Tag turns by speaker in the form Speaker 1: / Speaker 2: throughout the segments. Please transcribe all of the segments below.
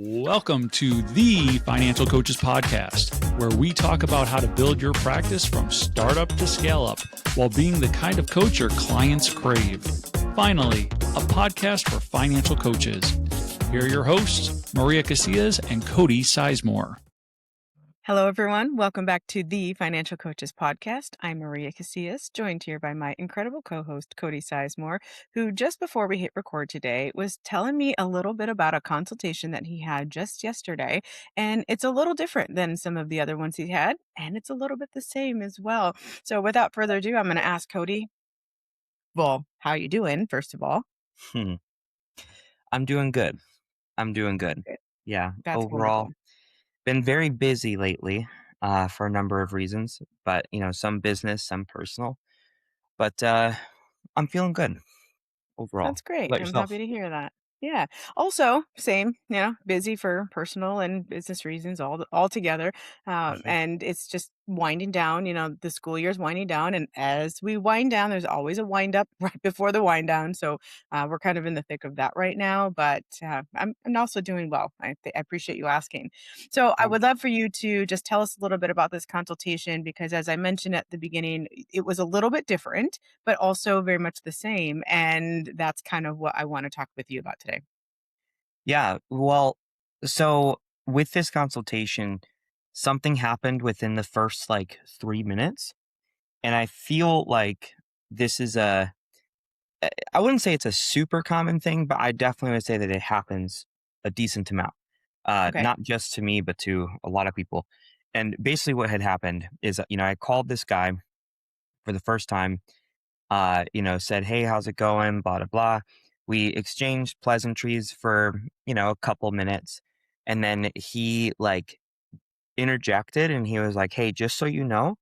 Speaker 1: Welcome to the Financial Coaches Podcast, where we talk about how to build your practice from startup to scale up while being the kind of coach your clients crave. Finally, a podcast for financial coaches. Here are your hosts, Maria Casillas and Cody Sizemore.
Speaker 2: Hello, everyone. Welcome back to the Financial Coaches Podcast. I'm Maria Casillas, joined here by my incredible co-host, Cody Sizemore, who just before we hit record today was telling me a little bit about a consultation that he had just yesterday. And it's a little different than some of the other ones he had, and it's a little bit the same as well. So without further ado, I'm going to ask Cody, well, how you doing, first of all?
Speaker 3: I'm doing good.
Speaker 2: Good.
Speaker 3: Yeah,
Speaker 2: That's
Speaker 3: overall,
Speaker 2: wonderful.
Speaker 3: been very busy lately for a number of reasons, but some business, some personal. But I'm feeling good overall.
Speaker 2: That's great.
Speaker 3: How about
Speaker 2: I'm
Speaker 3: yourself?
Speaker 2: happy to hear that. Yeah. Also, same, busy for personal and business reasons all together.
Speaker 3: Mhm.
Speaker 2: And it's just winding down, the school year's winding down. And as we wind down, there's always a wind up right before the wind down. So we're kind of in the thick of that right now, but I'm also doing well. I appreciate you asking. So I
Speaker 3: Oh,
Speaker 2: would love for you to just tell us a little bit about this consultation, because as I mentioned at the beginning, it was a little bit different but also very much the same. And that's kind of what I want to talk with you about today.
Speaker 3: yeah. Well, so with this consultation, something happened within the first like 3 minutes, and I feel like this is I wouldn't say it's a super common thing, but I definitely would say that it happens a decent amount.
Speaker 2: Okay.
Speaker 3: Not just to me, but to a lot of people. And basically what had happened is, I called this guy for the first time, said, "Hey, how's it going? Blah, blah, blah." We exchanged pleasantries for, a couple minutes. And then he like interjected and he was like, "Hey, just so you know,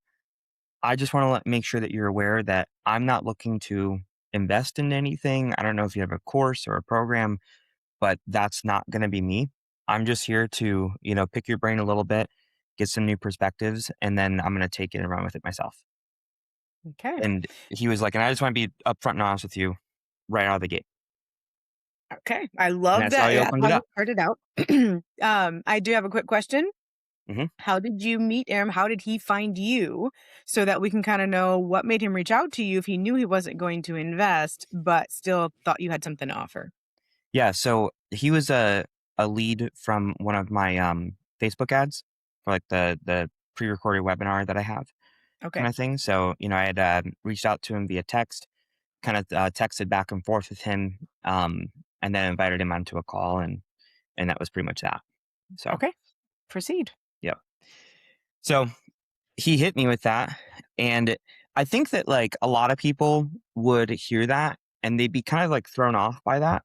Speaker 3: I just want to make sure that you're aware that I'm not looking to invest in anything. I don't know if you have a course or a program, but that's not going to be me. I'm just here to, pick your brain a little bit, get some new perspectives, and then I'm going to take it and run with it myself."
Speaker 2: Okay.
Speaker 3: And he was like, "And I just want to be upfront and honest with you right out of the gate."
Speaker 2: Okay. I
Speaker 3: And
Speaker 2: love
Speaker 3: that's how
Speaker 2: that.
Speaker 3: he
Speaker 2: That's
Speaker 3: opened
Speaker 2: how
Speaker 3: it
Speaker 2: you
Speaker 3: up.
Speaker 2: started out. I do have a quick question.
Speaker 3: hmm
Speaker 2: How did you meet him? How did he find you so that we can kind of know what made him reach out to you if he knew he wasn't going to invest, but still thought you had something to offer?
Speaker 3: Yeah. So he was a lead from one of my Facebook ads for like the pre recorded webinar that I have kind
Speaker 2: Okay.
Speaker 3: of thing. So, I had reached out to him via text, kind of texted back and forth with him, and then invited him onto a call, and that was pretty much that. So
Speaker 2: Okay. Proceed.
Speaker 3: yeah, so he hit me with that, and I think that like a lot of people would hear that and they'd be kind of like thrown off by that,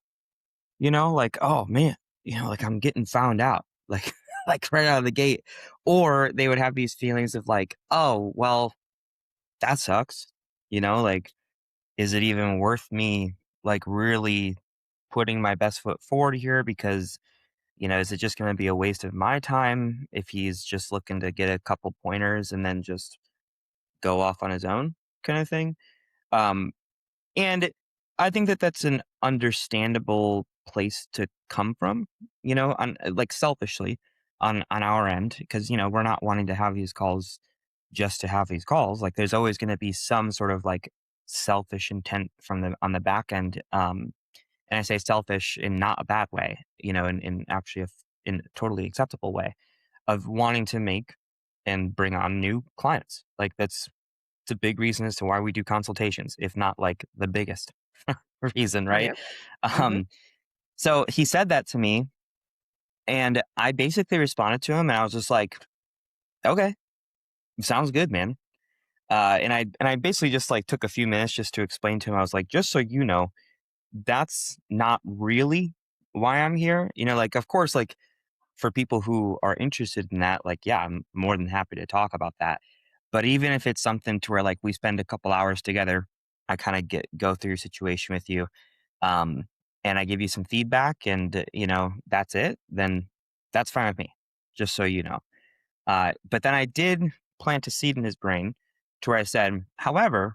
Speaker 3: like, oh man, like I'm getting found out, like like right out of the gate, or they would have these feelings of like, oh well, that sucks, like, is it even worth me like really putting my best foot forward here? Because, is it just going to be a waste of my time if he's just looking to get a couple pointers and then just go off on his own kind of thing? Um, and I think that that's an understandable place to come from, on like selfishly on our end, because, we're not wanting to have these calls just to have these calls. Like there's always going to be some sort of like selfish intent from the on the back end. And I say selfish in not a bad way, in actually in a totally acceptable way of wanting to make and bring on new clients. Like that's it's a big reason as to why we do consultations, if not like the biggest reason, right?
Speaker 2: Yep. Mm-hmm.
Speaker 3: Um, so he said that to me, and I basically responded to him, and I was just like, "Okay, sounds good, man." And I basically just like took a few minutes just to explain to him. I was like, "Just so you know, that's not really why I'm here. Like, of course, like for people who are interested in that, like, yeah, I'm more than happy to talk about that. But even if it's something to where like we spend a couple hours together, I kind of go through your situation with you, um, and I give you some feedback, and that's it. Then that's fine with me. Just so you know." But then I did plant a seed in his brain to where I said, "However,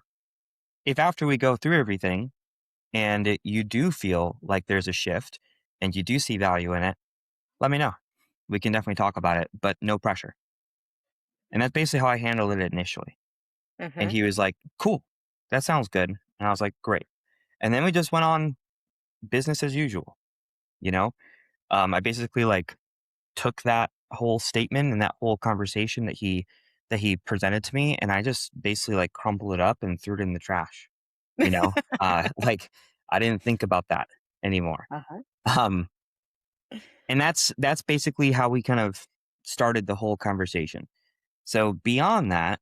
Speaker 3: if after we go through everything and you do feel like there's a shift and you do see value in it, let me know. We can definitely talk about it, but no pressure. And that's basically how I handled it initially. And
Speaker 2: Mhm.
Speaker 3: he was like, cool, that sounds good. And I was like, great. And then we just went on business as usual, you know? I basically like took that whole statement and that whole conversation that he presented to me, and I just basically like crumpled it up and threw it in the trash. You know, like I didn't think about that anymore.
Speaker 2: Uh-huh.
Speaker 3: Um, and that's basically how we kind of started the whole conversation. So beyond that,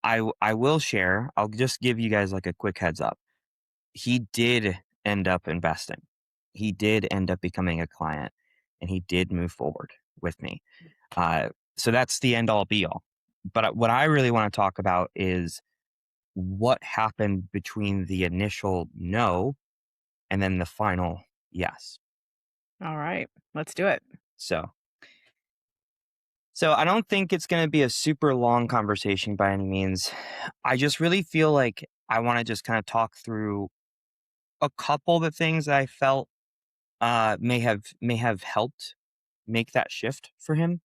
Speaker 3: I will share. I'll just give you guys like a quick heads up. He did end up investing. He did end up becoming a client, and he did move forward with me. Uh, so that's the end all be all. But what I really want to talk about is what happened between the initial no and then the final yes.
Speaker 2: All right. Let's do it.
Speaker 3: So, so I don't think it's going to be a super long conversation by any means. I just really feel like I want to just kind of talk through a couple of the things that I felt may have helped make that shift for him.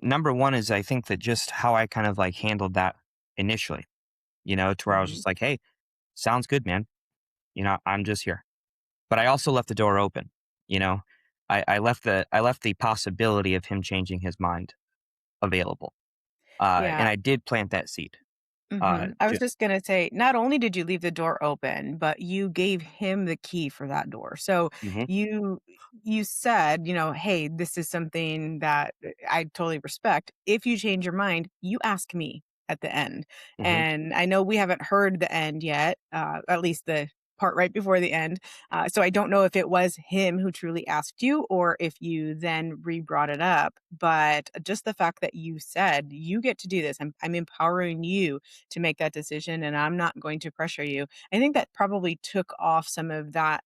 Speaker 3: Number one is I think that just how I kind of like handled that initially, you know, to where I was
Speaker 2: Mhm.
Speaker 3: just like, hey, sounds good, man. You know, I'm just here. But I also left the door open, you know. I left the possibility of him changing his mind available. And
Speaker 2: Yeah.
Speaker 3: I did plant that seed.
Speaker 2: I was
Speaker 3: Just
Speaker 2: just gonna say, not only did you leave the door open, but you gave him the key for that door. So
Speaker 3: hmm
Speaker 2: you you said, "Hey, this is something that I totally respect. If you change your mind, you ask me at the end."
Speaker 3: hmm
Speaker 2: And I know we haven't heard the end yet, at least the part right before the end. So I don't know if it was him who truly asked you or if you then re-brought it up. But just the fact that you said, "You get to do this. I'm empowering you to make that decision and I'm not going to pressure you." I think that probably took off some of that,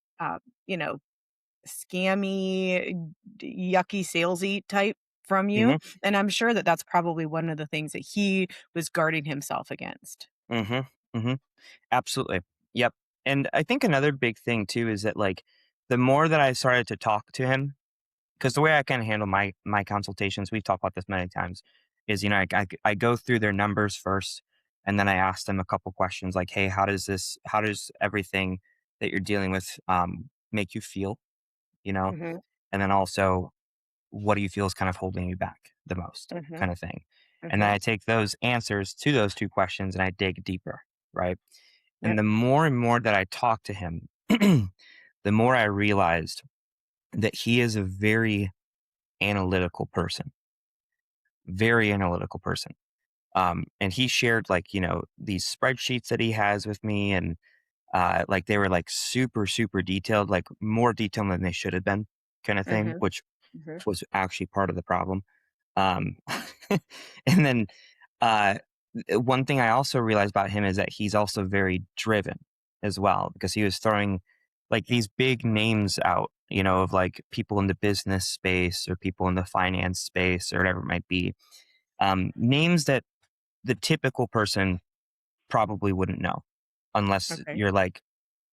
Speaker 2: you know, scammy, yucky, salesy type from you.
Speaker 3: hmm
Speaker 2: And I'm sure that that's probably one of the things that he was guarding himself against.
Speaker 3: hmm hmm Absolutely. Yep. And I think another big thing too is that like the more that I started to talk to him, because the way I kind of handle my consultations, we've talked about this many times, is I go through their numbers first, and then I ask them a couple questions like, hey, how does everything that you're dealing with make you feel, you know,
Speaker 2: Mhm,
Speaker 3: and then also what do you feel is kind of holding you back the most,
Speaker 2: mhm,
Speaker 3: kind of thing, and then
Speaker 2: mhm.
Speaker 3: I take those answers to those two questions and I dig deeper, right? And
Speaker 2: Yep.
Speaker 3: the more and more that I talk to him, the more I realized that he is a analytical person, very analytical person. And he shared like, you know, these spreadsheets that he has with me and like they were like super, super detailed, like more detailed than they should have been kind of thing,
Speaker 2: Mhm,
Speaker 3: which
Speaker 2: mhm,
Speaker 3: was actually part of the problem. Um, and then uh, one thing I also realized about him is that he's also very driven as well because he was throwing like these big names out, you know, of like people in the business space or people in the finance space or whatever it might be. Names that the typical person probably wouldn't know unless
Speaker 2: okay.
Speaker 3: you're like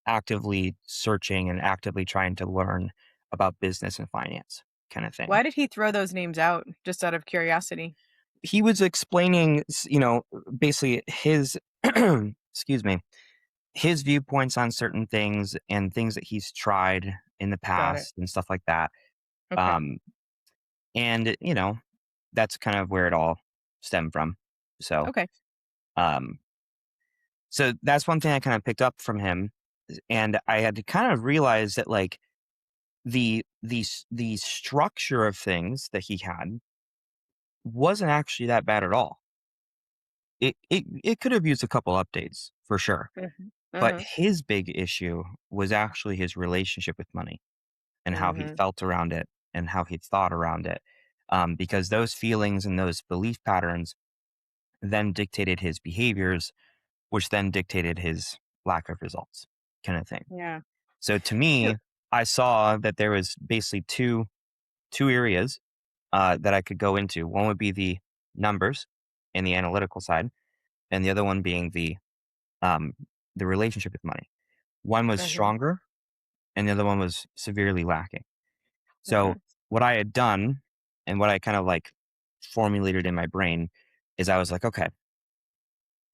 Speaker 3: actively searching and actively trying to learn about business and finance kind of thing.
Speaker 2: Why did he throw those names out, just out of curiosity?
Speaker 3: He was explaining, you know, basically his, excuse me, his viewpoints on certain things and things that he's tried in the
Speaker 2: Got it.
Speaker 3: past and stuff like that.
Speaker 2: Okay.
Speaker 3: Um, and you know, that's kind of where it all stemmed from. So,
Speaker 2: Okay.
Speaker 3: um, so that's one thing I kind of picked up from him, and I had to kind of realize that like the structure of things that he had wasn't actually that bad at all. It could have used a couple updates for sure,
Speaker 2: Mhm,
Speaker 3: but
Speaker 2: mhm,
Speaker 3: his big issue was actually his relationship with money and how he
Speaker 2: mhm.
Speaker 3: felt around it and how he thought around it. Because those feelings and those belief patterns then dictated his behaviors, which then dictated his lack of results, kind of thing.
Speaker 2: Yeah.
Speaker 3: So to
Speaker 2: So
Speaker 3: me, I saw that there was basically two areas that I could go into. One would be the numbers and the analytical side, and the other one being um, the relationship with money. One was
Speaker 2: mhm,
Speaker 3: stronger, and the other one was severely lacking. So
Speaker 2: mhm.
Speaker 3: what I had done and what I kind of like formulated in my brain is I was like, okay,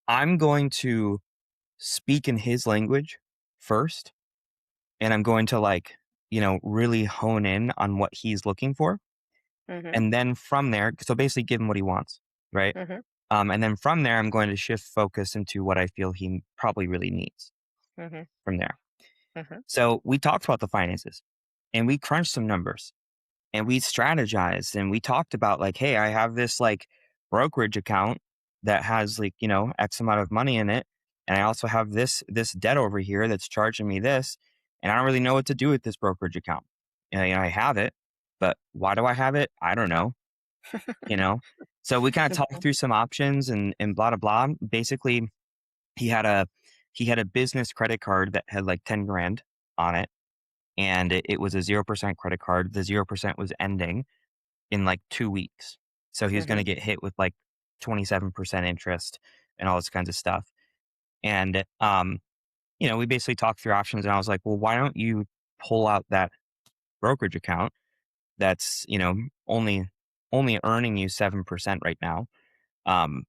Speaker 3: I'm going to speak in his language first, and I'm going to like, really hone in on what he's looking for.
Speaker 2: Mhm.
Speaker 3: And then from there, so basically give him what he wants, right?
Speaker 2: Mhm.
Speaker 3: And then from there, I'm going to shift focus into what I feel he probably really needs
Speaker 2: Mhm.
Speaker 3: from there.
Speaker 2: Mhm.
Speaker 3: So we talked about the finances and we crunched some numbers and we strategized and we talked about like, hey, I have this like brokerage account that has like, X amount of money in it. And I also have this debt over here that's charging me this. And I don't really know what to do with this brokerage account. And I have it, but why do I have it? I don't know. you know? So we kind of talked
Speaker 2: Mhm.
Speaker 3: through some options and blah, blah, blah. Basically, he had a he had a business credit card that had like 10 grand on it. And it was a 0% credit card. The 0% was ending in like 2 weeks. So he was going to
Speaker 2: Mhm.
Speaker 3: get hit with like 27% interest and all this kinds of stuff. And, we basically talked through options and I was like, well, why don't you pull out that brokerage account that's, only earning you 7% right now. Um,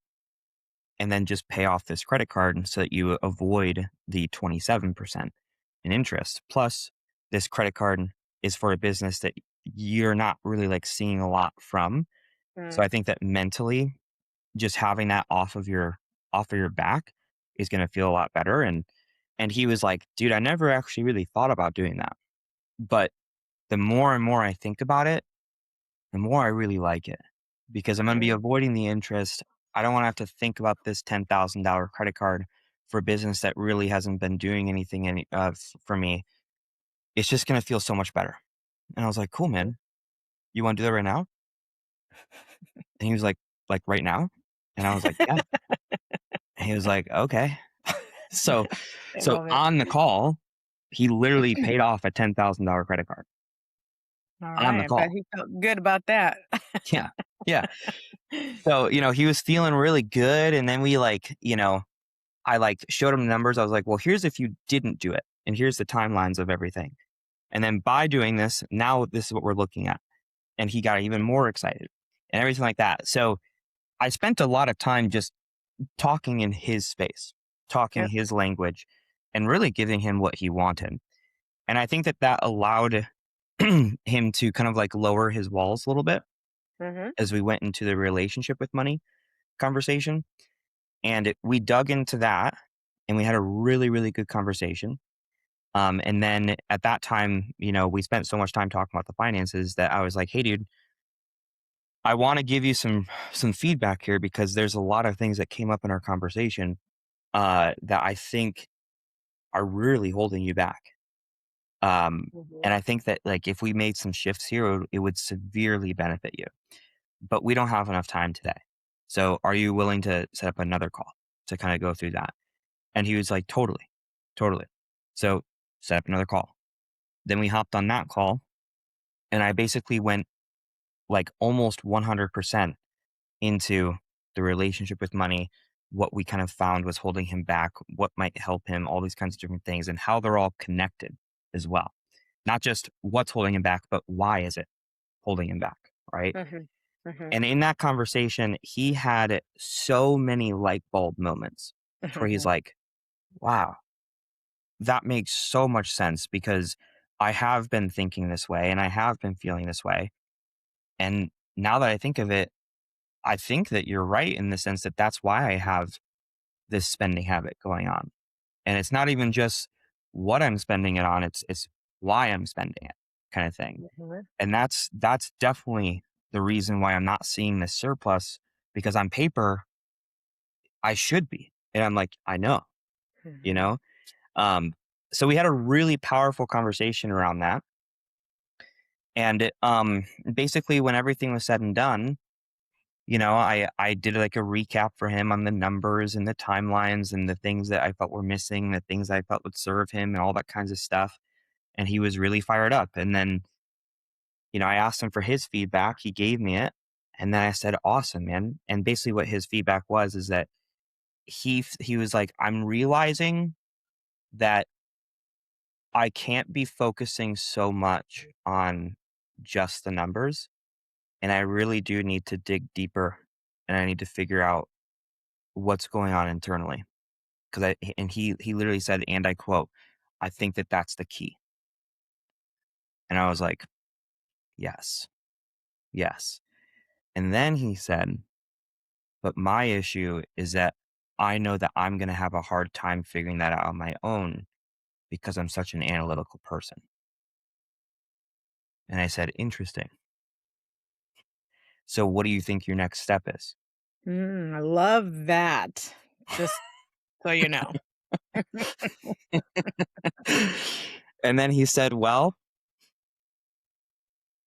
Speaker 3: and then just pay off this credit card so that you avoid the 27% in interest. Plus, this credit card is for a business that you're not really like seeing a lot from. So
Speaker 2: Mm.
Speaker 3: I think that mentally, just having that off of your back is going to feel a lot better. And he was like, dude, I never actually really thought about doing that. But the more and more I think about it, the more I really like it because I'm going to be
Speaker 2: Mm.
Speaker 3: avoiding the interest. I don't want to have to think about this $10,000 credit card for a business that really hasn't been doing anything for me. It's just going to feel so much better. And I was like, cool,
Speaker 2: Mhm.
Speaker 3: man. You want to do that right now? And he was like right now? And I was like, yeah. And he was like, okay. So,
Speaker 2: I
Speaker 3: so
Speaker 2: love it.
Speaker 3: on the call, he literally paid off a $10,000 credit card
Speaker 2: All
Speaker 3: on
Speaker 2: right.
Speaker 3: the
Speaker 2: I bet
Speaker 3: call.
Speaker 2: he felt good about that.
Speaker 3: Yeah. Yeah. So, he was feeling really good. And then I like showed him the numbers. I was like, well, here's if you didn't do it. And here's the timelines of everything. And then by doing this, now this is what we're looking at. And he got even more excited and everything like that. So I spent a lot of time just talking in his space, talking
Speaker 2: Yep.
Speaker 3: his language, and really giving him what he wanted. And I think that that allowed him to kind of like lower his walls a little bit
Speaker 2: Mhm.
Speaker 3: as we went into the relationship with money conversation. And we dug into that and we had a really, really good conversation. And then at that time, we spent so much time talking about the finances that I was like, hey, dude, I want to give you some feedback here because there's a lot of things that came up in our conversation that I think are really holding you back.
Speaker 2: Mhm.
Speaker 3: And I think that like if we made some shifts here, it would severely benefit you. But we don't have enough time today. So are you willing to set up another call to kind of go through that? And he was like, totally, totally. So set up another call. Then we hopped on that call and I basically went like almost 100% into the relationship with money, what we kind of found was holding him back, what might help him, all these kinds of different things, and how they're all connected as well. Not just what's holding him back, but why is it holding him back, right?
Speaker 2: Mhm. Mhm.
Speaker 3: And in that conversation, he had so many light bulb moments where he's
Speaker 2: Mhm.
Speaker 3: like, wow, that makes so much sense because I have been thinking this way and I have been feeling this way. And now that I think of it, I think that you're right in the sense that that's why I have this spending habit going on. And it's not even just what I'm spending it on, it's why I'm spending it kind of thing.
Speaker 2: Mhm.
Speaker 3: And that's definitely the reason why I'm not seeing this surplus because on paper I should be. And I'm like, I know, you
Speaker 2: Mhm.
Speaker 3: know? Um so we had a really powerful conversation around that. And basically when everything was said and done, I did like a recap for him on the numbers and the timelines and the things that I felt were missing, the things I felt would serve him and all that kinds of stuff. And he was really fired up. And then, I asked him for his feedback. He gave me it. And then I said, awesome, man. And basically what his feedback was is that he was like, I'm realizing that I can't be focusing so much on just the numbers. And I really do need to dig deeper and I need to figure out what's going on internally. And he literally said, and I quote, I think that that's the key. And I was like, yes, yes. And then he said, but my issue is that I know that I'm going to have a hard time figuring that out on my own because I'm such an analytical person. And I said, interesting. So what do you think your next step is?
Speaker 2: I love that. Just so you know.
Speaker 3: And then he said, well,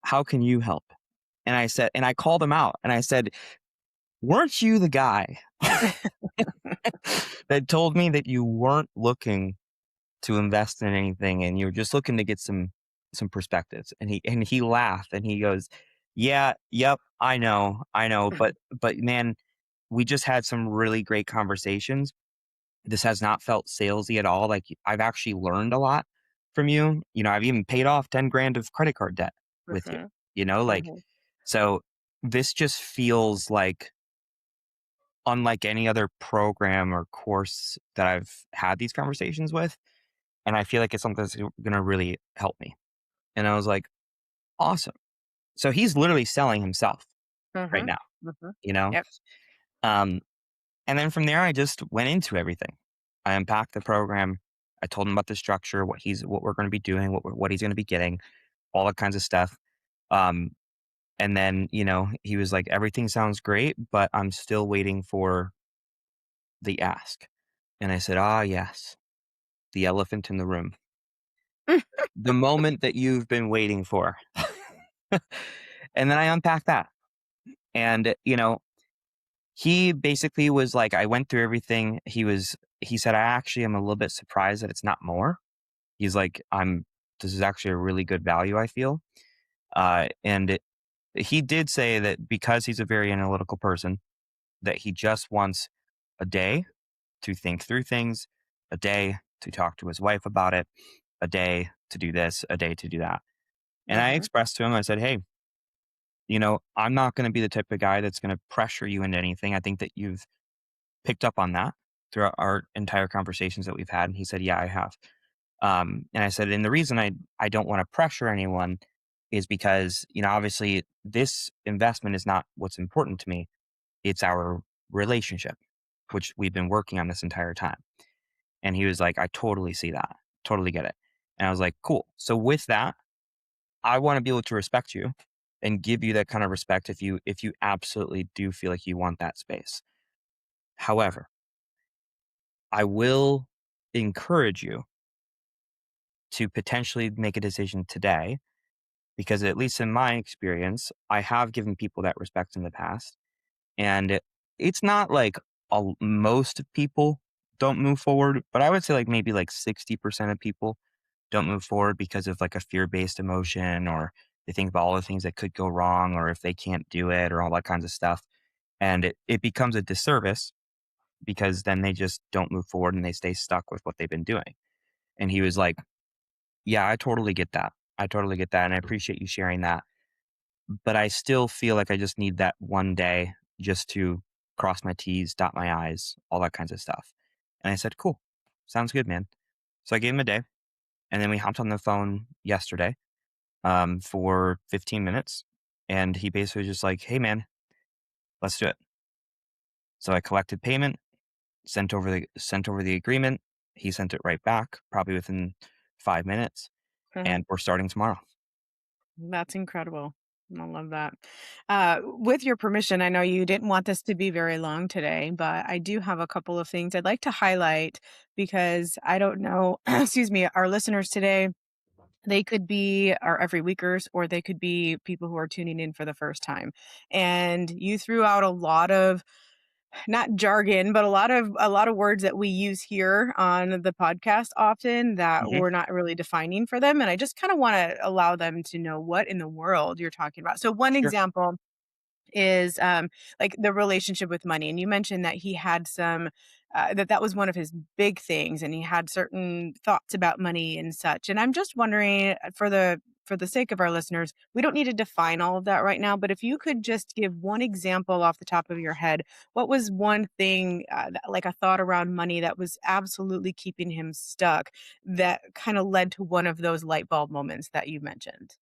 Speaker 3: how can you help? And I said, and I called him out and I said, weren't you the guy that told me that you weren't looking to invest in anything and you're just looking to get some perspectives? And he laughed and he goes, yeah, yep, I know, but man, we just had some really great conversations. This has not felt salesy at all. Like I've actually learned a lot from you. You know, I've even paid off 10 grand of credit card debt with you,
Speaker 2: Mhm,
Speaker 3: you know, like,
Speaker 2: mhm,
Speaker 3: so this just feels like unlike any other program or course that I've had these conversations with. And I feel like it's something that's going to really help me. And I was like, awesome. So he's literally selling himself right
Speaker 2: mhm,
Speaker 3: now,
Speaker 2: mhm.
Speaker 3: you know?
Speaker 2: Yep.
Speaker 3: Um, and then from there, I just went into everything. I unpacked the program. I told him about the structure, what we're going to be doing, what he's going to be getting, all that kinds of stuff. Um, and then, you know, he was like, everything sounds great, but I'm still waiting for the ask. And I said, ah, yes, the elephant in the room, the moment that you've been waiting for. And then I unpacked that. And, you know, he basically was like, I went through everything. He said, I actually am a little bit surprised that it's not more. He's like, this is actually a really good value, I feel. He did say that because he's a very analytical person, that he just wants a day to think through things, a day to talk to his wife about it, a day to do this, a day to do that. And I
Speaker 2: Mhm,
Speaker 3: expressed to him, I said, hey, you know, I'm not going to be the type of guy that's going to pressure you into anything. I think that you've picked up on that throughout our entire conversations that we've had. And he said, yeah, I have. And I said, and the reason I don't want to pressure anyone is because, you know, obviously this investment is not what's important to me. It's our relationship, which we've been working on this entire time. And he was like, I totally see that. Totally get it. And I was like, cool. So with that, I want to be able to respect you and give you that kind of respect if you absolutely do feel like you want that space. However, I will encourage you to potentially make a decision today because at least in my experience, I have given people that respect in the past. And it's not like most people don't move forward, but I would say like maybe like 60% of people don't move forward because of like a fear-based emotion or they think about all the things that could go wrong or if they can't do it or all that kinds of stuff. And it becomes a disservice because then they just don't move forward and they stay stuck with what they've been doing. And he was like, yeah, I totally get that. I totally get that. And I appreciate you sharing that. But I still feel like I just need that one day just to cross my T's, dot my I's, all that kinds of stuff. And I said, cool. Sounds good, man. So I gave him a day and then we hopped on the phone yesterday for 15 minutes. And he basically was just like, hey, man, let's do it. So I collected payment, sent over the agreement. He sent it right back, probably within 5 minutes.
Speaker 2: mhm.
Speaker 3: And we're starting tomorrow.
Speaker 2: That's incredible. I love that. With your permission, I know you didn't want this to be very long today, but I do have a couple of things I'd like to highlight because I don't know, excuse me, our listeners today, they could be our every weekers or they could be people who are tuning in for the first time. And you threw out a lot of not jargon, but a lot of words that we use here on the podcast often that
Speaker 3: Hmm.
Speaker 2: we're not really defining for them. And I just kind of want to allow them to know what in the world you're talking about. So one
Speaker 3: Sure.
Speaker 2: example is like the relationship with money. And you mentioned that he had some that was one of his big things, and he had certain thoughts about money and such. And I'm just wondering, for the sake of our listeners, we don't need to define all of that right now, but if you could just give one example off the top of your head, what was one thing, like a thought around money that was absolutely keeping him stuck, that kind of led to one of those light bulb moments that you mentioned?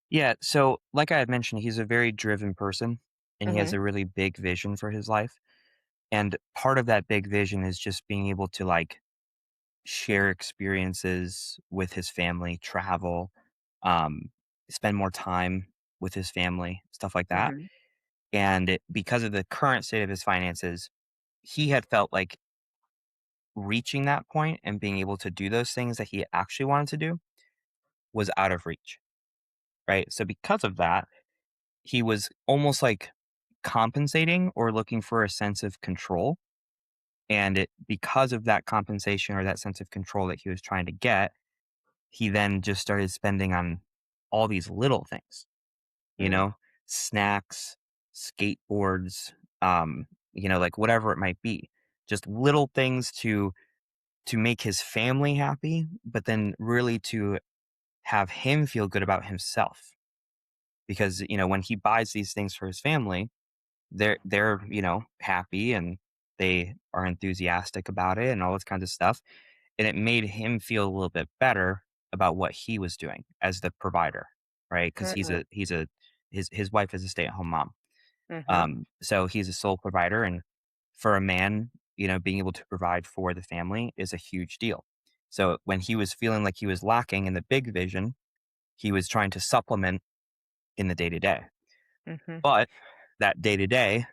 Speaker 3: Yeah. So, like I had mentioned, he's a very driven person and he has
Speaker 2: Hmm.
Speaker 3: a really big vision for his life. And part of that big vision is just being able to like share experiences with his family, travel, um, spend more time with his family, stuff like that.
Speaker 2: Hmm.
Speaker 3: Because of the current state of his finances, he had felt like reaching that point and being able to do those things that he actually wanted to do was out of reach, right? So because of that, he was almost like compensating or looking for a sense of control. Because of that compensation or that sense of control that he was trying to get, he then just started spending on all these little things, you
Speaker 2: Mm.
Speaker 3: know, snacks, skateboards, um, like whatever it might be. Just little things to make his family happy, but then really to have him feel good about himself. Because, when he buys these things for his family, they're, happy and they are enthusiastic about it and all this kinds of stuff. And it made him feel a little bit better about what he was doing as the provider, right? Because
Speaker 2: Mm.
Speaker 3: his wife is a stay-at-home mom.
Speaker 2: Mhm.
Speaker 3: So he's a sole provider, and for a man, being able to provide for the family is a huge deal. So when he was feeling like he was lacking in the big vision, he was trying to supplement in the day to day.
Speaker 2: Mhm.
Speaker 3: But that day to day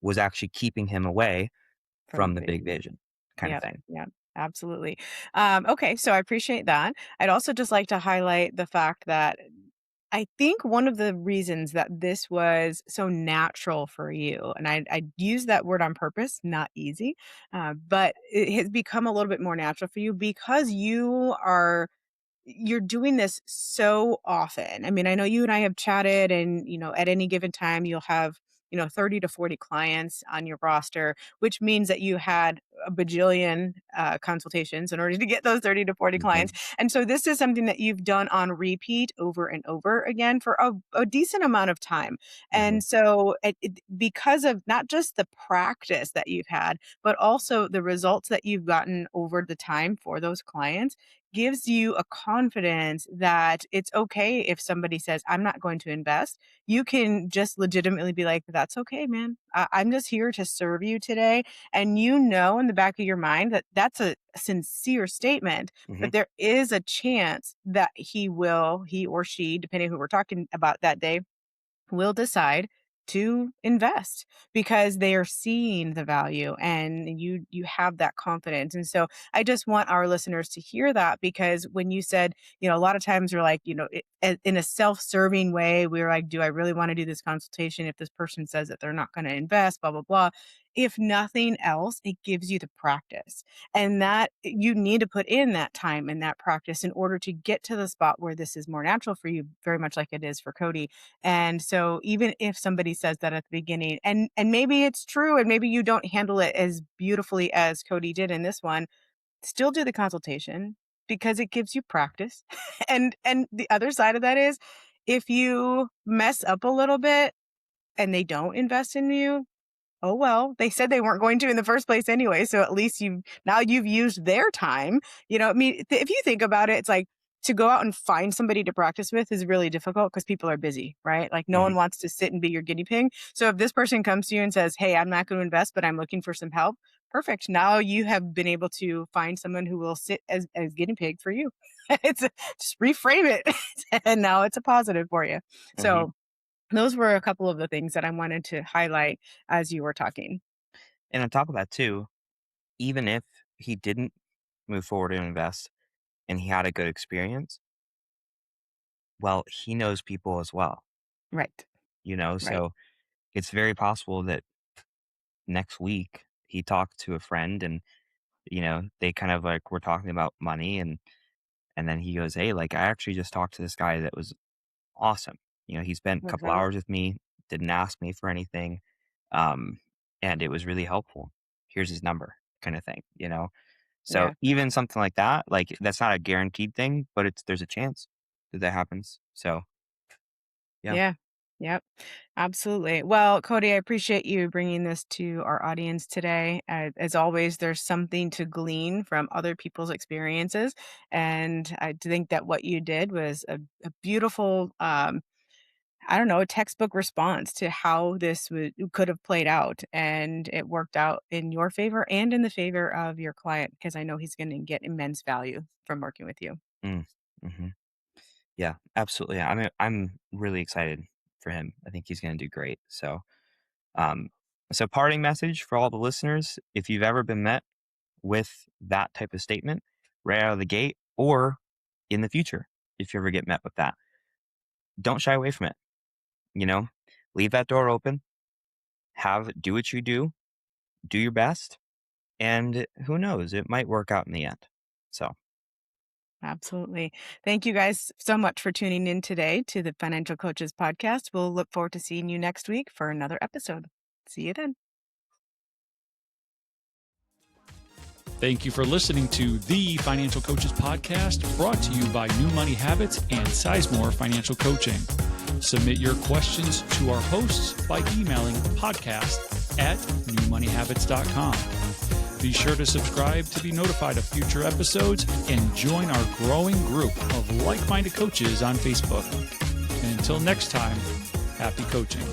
Speaker 3: was actually keeping him away
Speaker 2: From the
Speaker 3: from the
Speaker 2: big
Speaker 3: big
Speaker 2: one.
Speaker 3: vision kind of
Speaker 2: Yep,
Speaker 3: thing.
Speaker 2: yep, absolutely. Okay, so I appreciate that. I'd also just like to highlight the fact that I think one of the reasons that this was so natural for you, and I use that word on purpose, not easy, but it has become a little bit more natural for you because you're doing this so often. I mean, I know you and I have chatted and, at any given time you'll have, 30 to 40 clients on your roster, which means that you had a bajillion consultations in order to get those 30 to 40 clients.
Speaker 3: Mhm,
Speaker 2: And so this is something that you've done on repeat over and over again for a decent amount of time.
Speaker 3: mhm,
Speaker 2: And so because of not just the practice that you've had, but also the results that you've gotten over the time for those clients, gives you a confidence that it's okay if somebody says, I'm not going to invest. You can just legitimately be like, that's okay, man. I'm just here to serve you today. And in the back of your mind that that's a sincere statement,
Speaker 3: mhm,
Speaker 2: but there is a chance that he or she, depending who we're talking about that day, will decide to invest because they are seeing the value and you have that confidence. And so I just want our listeners to hear that, because when you said, a lot of times we're like, in a self-serving way, we're like, do I really want to do this consultation if this person says that they're not going to invest, blah blah blah. If nothing else, it gives you the practice, and that you need to put in that time and that practice in order to get to the spot where this is more natural for you, very much like it is for Cody. And so even if somebody says that at the beginning, and maybe it's true and maybe you don't handle it as beautifully as Cody did in this one, still do the consultation because it gives you practice. And the other side of that is, if you mess up a little bit and they don't invest in you, oh, well, they said they weren't going to in the first place anyway, so at least you've used their time. I mean, if you think about it, it's like, to go out and find somebody to practice with is really difficult because people are busy, right? Like, no
Speaker 3: mhm,
Speaker 2: one wants to sit and be your guinea pig. So if this person comes to you and says, "Hey, I'm not going to invest, but I'm looking for some help," perfect. Now you have been able to find someone who will sit as guinea pig for you. Just reframe it, and now it's a positive for you.
Speaker 3: mhm.
Speaker 2: So those were a couple of the things that I wanted to highlight as you were talking.
Speaker 3: And on top of that too, even if he didn't move forward and invest and he had a good experience, well, he knows people as well,
Speaker 2: Right, right.
Speaker 3: so it's very possible that next week he talked to a friend and, they kind of like were talking about money and then he goes, "Hey, like I actually just talked to this guy that was awesome. He spent a couple
Speaker 2: Mhm.
Speaker 3: hours with me, didn't ask me for anything, um, and it was really helpful. Here's his number." kind of thing, you know? So
Speaker 2: Yeah.
Speaker 3: even something like that, like that's not a guaranteed thing, but there's a chance that that happens. So yeah.
Speaker 2: Yeah. Yep. Absolutely. Well, Cody, I appreciate you bringing this to our audience today. As always, there's something to glean from other people's experiences. And I think that what you did was a beautiful, I don't know, a textbook response to how this could have played out. And it worked out in your favor and in the favor of your client, because I know he's going to get immense value from working with you.
Speaker 3: Mm, hmm. Yeah, absolutely. I mean, I'm really excited for him. I think he's going to do great. Um, so parting message for all the listeners: if you've ever been met with that type of statement right out of the gate, or in the future, if you ever get met with that, don't shy away from it. You know, leave that door open. Do what you do your best, and who knows, it might work out in the end. So,
Speaker 2: Absolutely. Thank you guys so much for tuning in today to the Financial Coaches Podcast. We'll look forward to seeing you next week for another episode. See you then.
Speaker 1: Thank you for listening to the Financial Coaches Podcast, brought to you by New Money Habits and Sizemore Financial Coaching. Submit your questions to our hosts by emailing podcast@newmoneyhabits.com. Be sure to subscribe to be notified of future episodes and join our growing group of like-minded coaches on Facebook. And until next time, happy coaching.